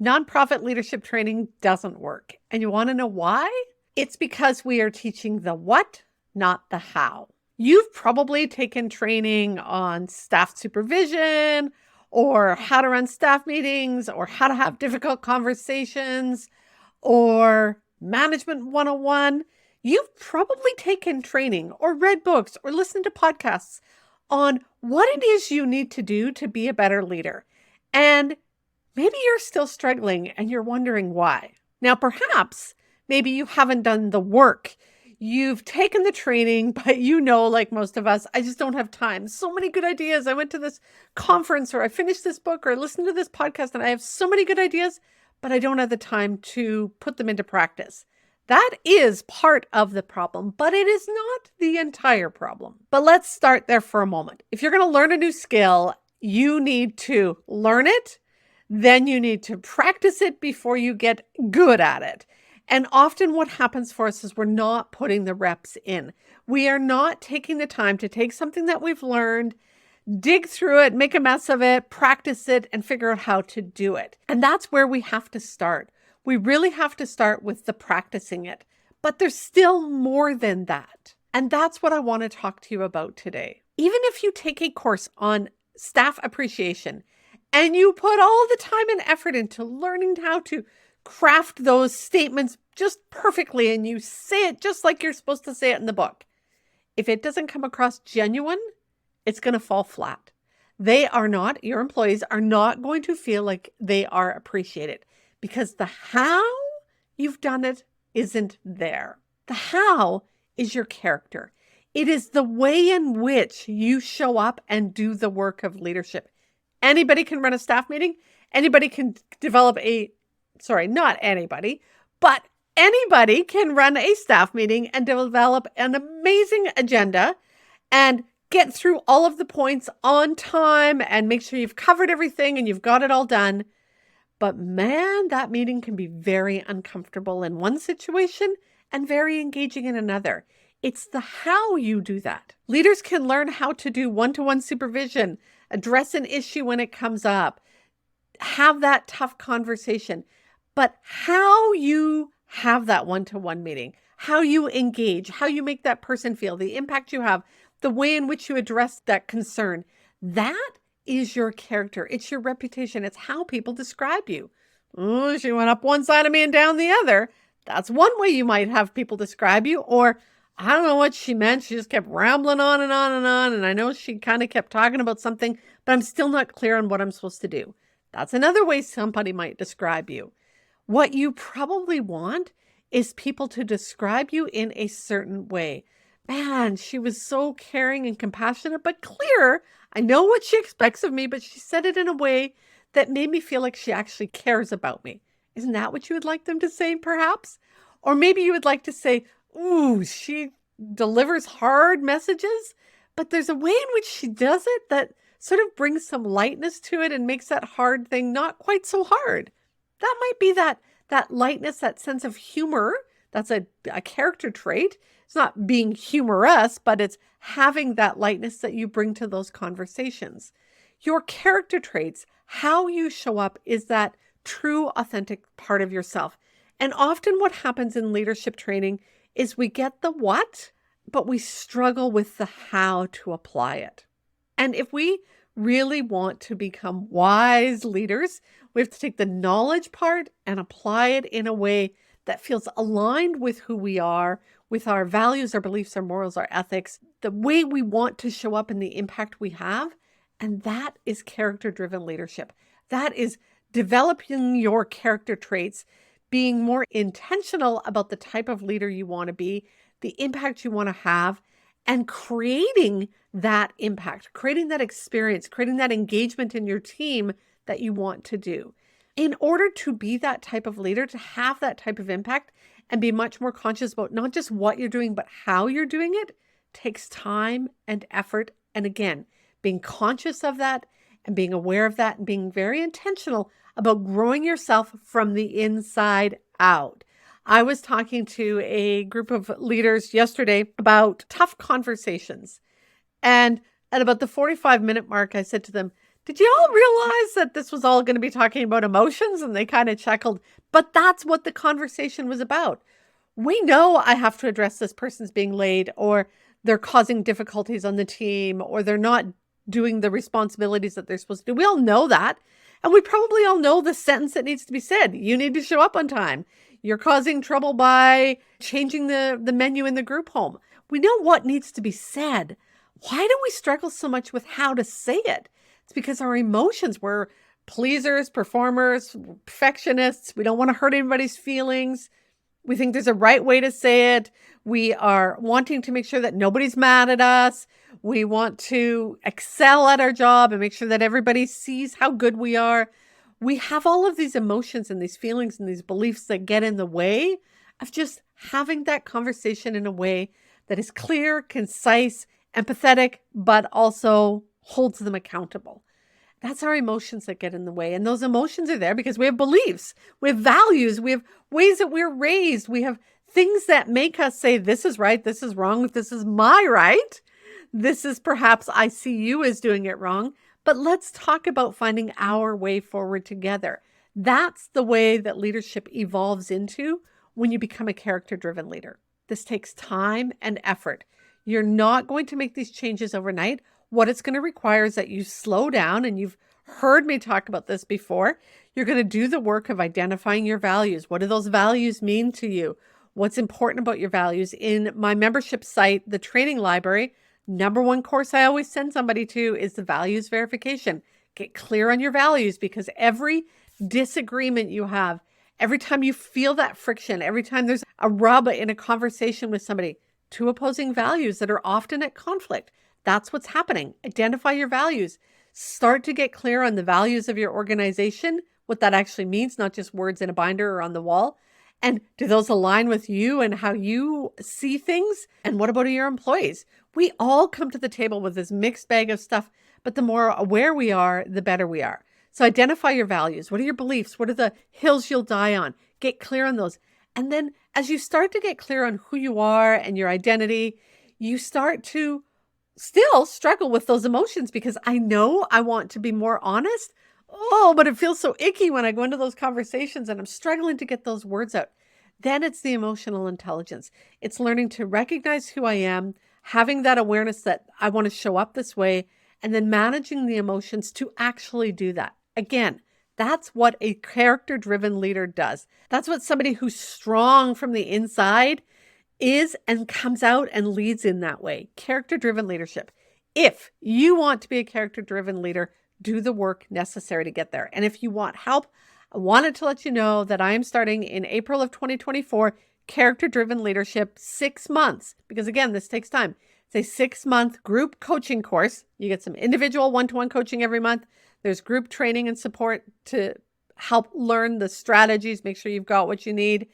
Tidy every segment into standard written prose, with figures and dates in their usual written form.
Nonprofit leadership training doesn't work. And you want to know why? It's because we are teaching the what, not the how. You've probably taken training on staff supervision or how to run staff meetings or how to have difficult conversations or management 101. You've probably taken training or read books or listened to podcasts on what it is you need to do to be a better leader. And maybe you're still struggling and you're wondering why. Now, perhaps maybe you haven't done the work. You've taken the training, but like most of us, I just don't have time. So many good ideas. I went to this conference or I finished this book or I listened to this podcast and I have so many good ideas, but I don't have the time to put them into practice. That is part of the problem, but it is not the entire problem. But let's start there for a moment. If you're going to learn a new skill, you need to learn it. Then you need to practice it before you get good at it. And often what happens for us is we're not putting the reps in. We are not taking the time to take something that we've learned, dig through it, make a mess of it, practice it, and figure out how to do it. And that's where we have to start. We really have to start with the practicing it. But there's still more than that. And that's what I want to talk to you about today. Even if you take a course on staff appreciation and you put all the time and effort into learning how to craft those statements just perfectly and you say it just like you're supposed to say it in the book, if it doesn't come across genuine, it's going to fall flat. Your employees are not going to feel like they are appreciated because the how you've done it isn't there. The how is your character. It is the way in which you show up and do the work of leadership. Anybody can run a staff meeting. Anybody can but anybody can run a staff meeting and develop an amazing agenda and get through all of the points on time and make sure you've covered everything and you've got it all done. But man, that meeting can be very uncomfortable in one situation and very engaging in another. It's the how you do that. Leaders can learn how to do one-to-one supervision, address an issue when it comes up, have that tough conversation. But how you have that one-to-one meeting, how you engage, how you make that person feel, the impact you have, the way in which you address that concern, that is your character. It's your reputation. It's how people describe you. Oh, she went up one side of me and down the other. That's one way you might have people describe you. Or I don't know what she meant. She just kept rambling on and on and on. And I know she kind of kept talking about something, but I'm still not clear on what I'm supposed to do. That's another way somebody might describe you. What you probably want is people to describe you in a certain way. Man, she was so caring and compassionate, but clear. I know what she expects of me, but she said it in a way that made me feel like she actually cares about me. Isn't that what you would like them to say, perhaps? Or maybe you would like to say, ooh, she delivers hard messages, but there's a way in which she does it that sort of brings some lightness to it and makes that hard thing not quite so hard. That might be that lightness, that sense of humor. That's a character trait. It's not being humorous, but it's having that lightness that you bring to those conversations. Your character traits, how you show up, is that true, authentic part of yourself. And often what happens in leadership training is we get the what, but we struggle with the how to apply it. And if we really want to become wise leaders, we have to take the knowledge part and apply it in a way that feels aligned with who we are, with our values, our beliefs, our morals, our ethics, the way we want to show up and the impact we have. And that is character-driven leadership. That is developing your character traits, being more intentional about the type of leader you want to be, the impact you want to have, and creating that impact, creating that experience, creating that engagement in your team that you want to do. In order to be that type of leader, to have that type of impact and be much more conscious about not just what you're doing, but how you're doing it, takes time and effort. And again, being conscious of that and being aware of that and being very intentional about growing yourself from the inside out. I was talking to a group of leaders yesterday about tough conversations. And at about the 45-minute mark, I said to them, Did you all realize that this was all going to be talking about emotions? And they kind of chuckled, but that's what the conversation was about. We know I have to address this person's being late, or they're causing difficulties on the team, or they're not doing the responsibilities that they're supposed to do. We all know that. And we probably all know the sentence that needs to be said. You need to show up on time. You're causing trouble by changing the menu in the group home. We know what needs to be said. Why do we struggle so much with how to say it? It's because our emotions, we're pleasers, performers, perfectionists. We don't want to hurt anybody's feelings. We think there's a right way to say it. We are wanting to make sure that nobody's mad at us. We want to excel at our job and make sure that everybody sees how good we are. We have all of these emotions and these feelings and these beliefs that get in the way of just having that conversation in a way that is clear, concise, empathetic, but also holds them accountable. That's our emotions that get in the way. And those emotions are there because we have beliefs, we have values, we have ways that we're raised. We have things that make us say, this is right, this is wrong, this is my right. This is perhaps I see you as doing it wrong. But let's talk about finding our way forward together. That's the way that leadership evolves into when you become a character-driven leader. This takes time and effort. You're not going to make these changes overnight. What it's going to require is that you slow down, and you've heard me talk about this before. You're going to do the work of identifying your values. What do those values mean to you? What's important about your values? In my membership site, the training library, number one course I always send somebody to is the values verification. Get clear on your values, because every disagreement you have, every time you feel that friction, every time there's a rub in a conversation with somebody, two opposing values that are often at conflict. That's what's happening. Identify your values. Start to get clear on the values of your organization, what that actually means, not just words in a binder or on the wall. And do those align with you and how you see things? And what about your employees? We all come to the table with this mixed bag of stuff, but the more aware we are, the better we are. So identify your values. What are your beliefs? What are the hills you'll die on? Get clear on those. And then as you start to get clear on who you are and your identity, you start to still struggle with those emotions, because I know I want to be more honest. Oh, but it feels so icky when I go into those conversations and I'm struggling to get those words out. Then it's the emotional intelligence. It's learning to recognize who I am, having that awareness that I want to show up this way, and then managing the emotions to actually do that. Again, that's what a character-driven leader does. That's what somebody who's strong from the inside is and comes out and leads in that way. Character-driven leadership. If you want to be a character-driven leader, do the work necessary to get there. And if you want help, I wanted to let you know that I am starting in April of 2024, Character-Driven Leadership 6 months. Because again, this takes time. It's a 6-month group coaching course. You get some individual one-to-one coaching every month. There's group training and support to help learn the strategies, make sure you've got what you need.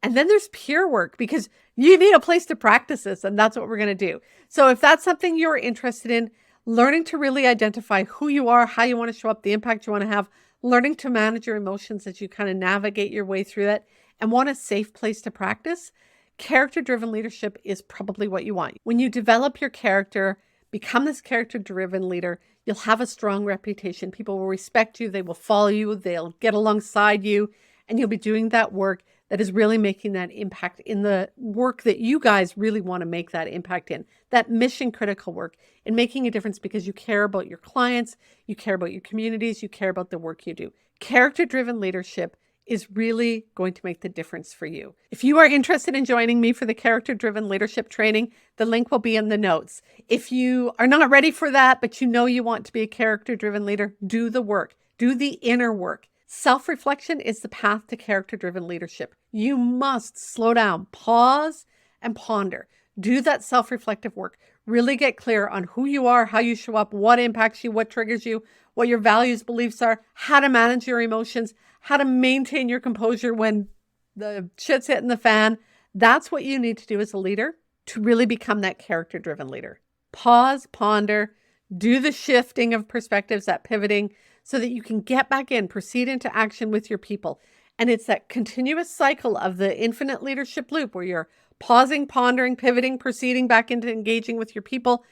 And then there's peer work, because you need a place to practice this, and that's what we're going to do. So if that's something you're interested in, learning to really identify who you are, how you want to show up, the impact you want to have, learning to manage your emotions as you kind of navigate your way through that, and want a safe place to practice, character-driven leadership is probably what you want. When you develop your character, become this character-driven leader, you'll have a strong reputation. People will respect you. They will follow you. They'll get alongside you, and you'll be doing that work that is really making that impact in the work that you guys really want to make that impact in, that mission critical work, in making a difference because you care about your clients, you care about your communities, you care about the work you do. Character-driven leadership is really going to make the difference for you. If you are interested in joining me for the character-driven leadership training, the link will be in the notes. If you are not ready for that, but you know you want to be a character-driven leader, do the work, do the inner work. Self-reflection is the path to character-driven leadership. You must slow down, pause, and ponder. Do that self-reflective work. Really get clear on who you are, how you show up, what impacts you, what triggers you, what your values, beliefs are, how to manage your emotions, how to maintain your composure when the shit's hitting the fan. That's what you need to do as a leader to really become that character-driven leader. Pause, ponder, do the shifting of perspectives, that pivoting, so that you can get back in, proceed into action with your people. And it's that continuous cycle of the infinite leadership loop where you're pausing, pondering, pivoting, proceeding back into engaging with your people,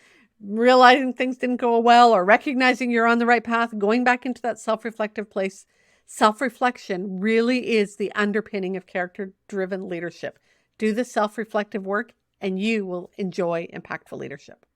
realizing things didn't go well or recognizing you're on the right path, going back into that self-reflective place. Self-reflection really is the underpinning of character-driven leadership. Do the self-reflective work and you will enjoy impactful leadership.